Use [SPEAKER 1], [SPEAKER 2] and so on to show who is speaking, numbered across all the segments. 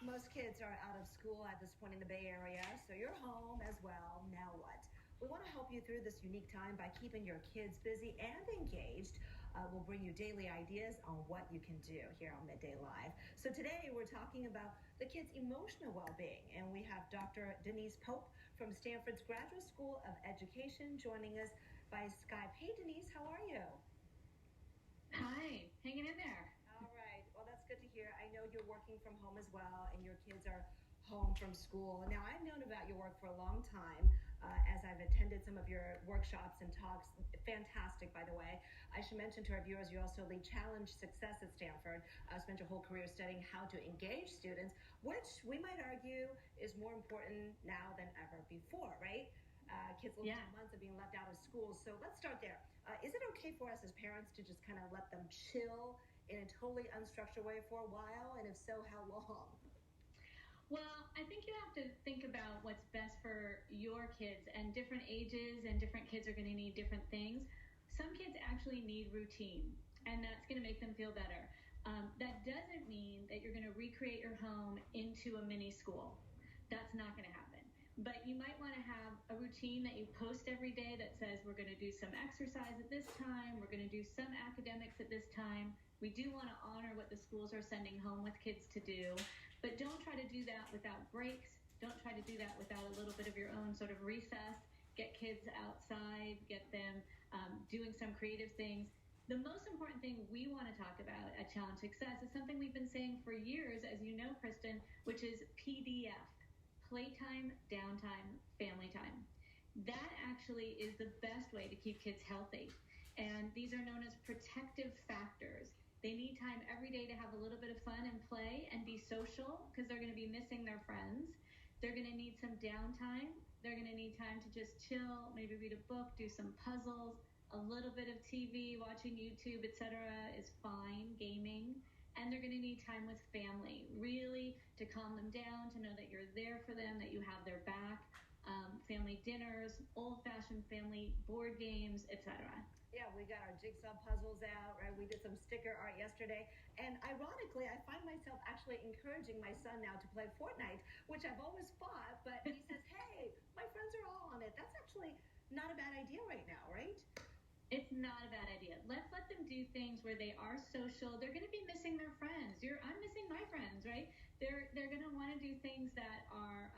[SPEAKER 1] Most kids are out of school at this point in the Bay Area, so you're home as well. Now what? We want to help you through this unique time by keeping your kids busy and engaged. We'll bring you daily ideas on what you can do here on Midday Live. So today we're talking about the kids' emotional well-being, and we have Dr. Denise Pope from Stanford's Graduate School of Education joining us by Skype. Hey, Denise, how are you?
[SPEAKER 2] Hi, hanging in there.
[SPEAKER 1] All right. Well, that's good to hear. I know you're working from home as well, and your kids are home from school. Now, I've known about your work for a long time, as I've attended some of your workshops and talks. Fantastic, by the way. I should mention to our viewers, you also lead Challenge Success at Stanford. Spent your whole career studying how to engage students, which we might argue is more important now than ever before, right? Kids looking at months of being left out of school. So let's start there. Is it okay for us as parents to just kind of let them chill in a totally unstructured way for a while? And if so, how long?
[SPEAKER 2] Well, I think you have to think about what's best for your kids, and different ages and different kids are going to need different things. Some kids actually need routine, and that's going to make them feel better. That doesn't mean that you're going to recreate your home into a mini school. That's not going to happen. But you might want to have a routine that you post every day that says we're going to do some exercise at this time, we're going to do some academics at this time. We do want to honor what the schools are sending home with kids to do, but don't try to do that without breaks. Don't try to do that without a little bit of your own sort of recess. Get kids outside, get them doing some creative things. The most important thing we want to talk about at Challenge Success is something we've been saying for years, as you know, Kristen, which is PDF. Playtime, downtime, family time. That actually is the best way to keep kids healthy. And these are known as protective factors. They need time every day to have a little bit of fun and play and be social, because they're going to be missing their friends. They're going to need some downtime. They're going to need time to just chill, maybe read a book, do some puzzles. A little bit of TV, watching YouTube, etc. is fine, gaming. And they're going to need time with family, really to calm them down, to know that you're there for them, that you have their back. Family dinners, old-fashioned family board games, etc.
[SPEAKER 1] Yeah, we got our jigsaw puzzles out, right? We did some sticker art yesterday. And ironically, I find myself actually encouraging my son now to play Fortnite, which I've always fought. But he says, hey, my friends are all on it. That's actually not a bad idea right now, right?
[SPEAKER 2] It's not a bad idea. Let's let them do things where they are social. They're going to be missing their friends. I'm missing my friends, right? They're going to want to do things that are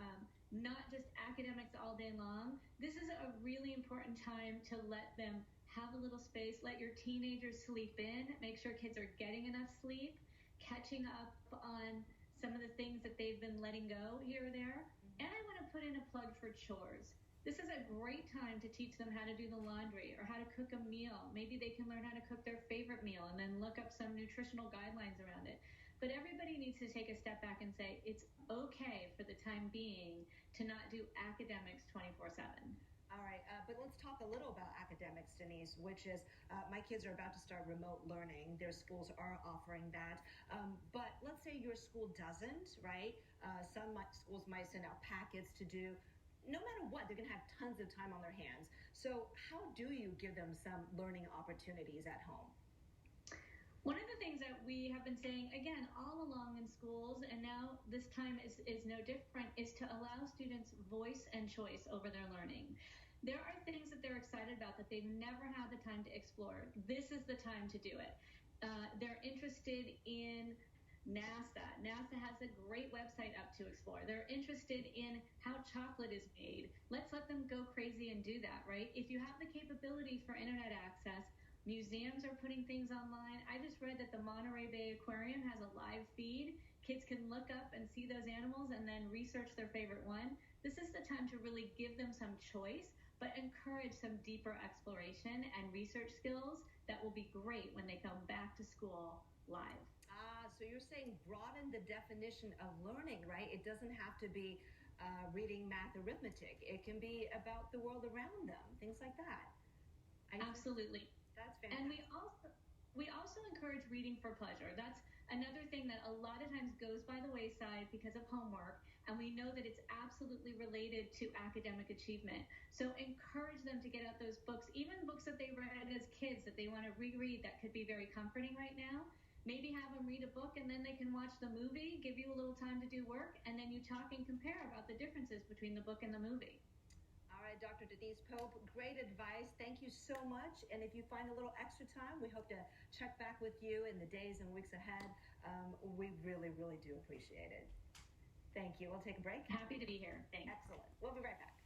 [SPEAKER 2] not just academics all day long. This is a really important time to let them have a little space. Let your teenagers sleep in. Make sure kids are getting enough sleep, catching up on some of the things that they've been letting go here or there. And I want to put in a plug for chores. This is a great time to teach them how to do the laundry or how to cook a meal. Maybe they can learn how to cook their favorite meal and then look up some nutritional guidelines around it. But everybody needs to take a step back and say, it's okay for the time being to not do academics 24/7.
[SPEAKER 1] All right, but let's talk a little about academics, Denise, which is my kids are about to start remote learning. Their schools are offering that. But let's say your school doesn't, right? Some schools might send out packets to do. No matter what, they're going to have tons of time on their hands. So how do you give them some learning opportunities at home?
[SPEAKER 2] One of the things that we have been saying, again, all along in schools, and now this time is no different, is to allow students voice and choice over their learning. There are things that they're excited about that they've never had the time to explore. This is the time to do it. They're interested in NASA. NASA has a great website up to explore. They're interested in how chocolate is made. Let's let them go crazy and do that, right? If you have the capability for internet access, museums are putting things online. I just read that the Monterey Bay Aquarium has a live feed. Kids can look up and see those animals and then research their favorite one. This is the time to really give them some choice, but encourage some deeper exploration and research skills that will be great when they come back to school live.
[SPEAKER 1] So you're saying broaden the definition of learning, right? It doesn't have to be reading, math, arithmetic. It can be about the world around them, things like that.
[SPEAKER 2] Absolutely.
[SPEAKER 1] That's fantastic.
[SPEAKER 2] And we also encourage reading for pleasure. That's another thing that a lot of times goes by the wayside because of homework, and we know that it's absolutely related to academic achievement. So encourage them to get out those books, even books that they read as kids that they want to reread that could be very comforting right now. maybe have them read a book and then they can watch the movie, give you a little time to do work, and then you talk and compare about the differences between the book and the movie.
[SPEAKER 1] All right, Dr. Denise Pope, great advice. Thank you so much. And if you find a little extra time, we hope to check back with you in the days and weeks ahead. We really, really do appreciate it. Thank you. We'll take a break.
[SPEAKER 2] Happy to be here. Thanks.
[SPEAKER 1] Excellent. We'll be right back.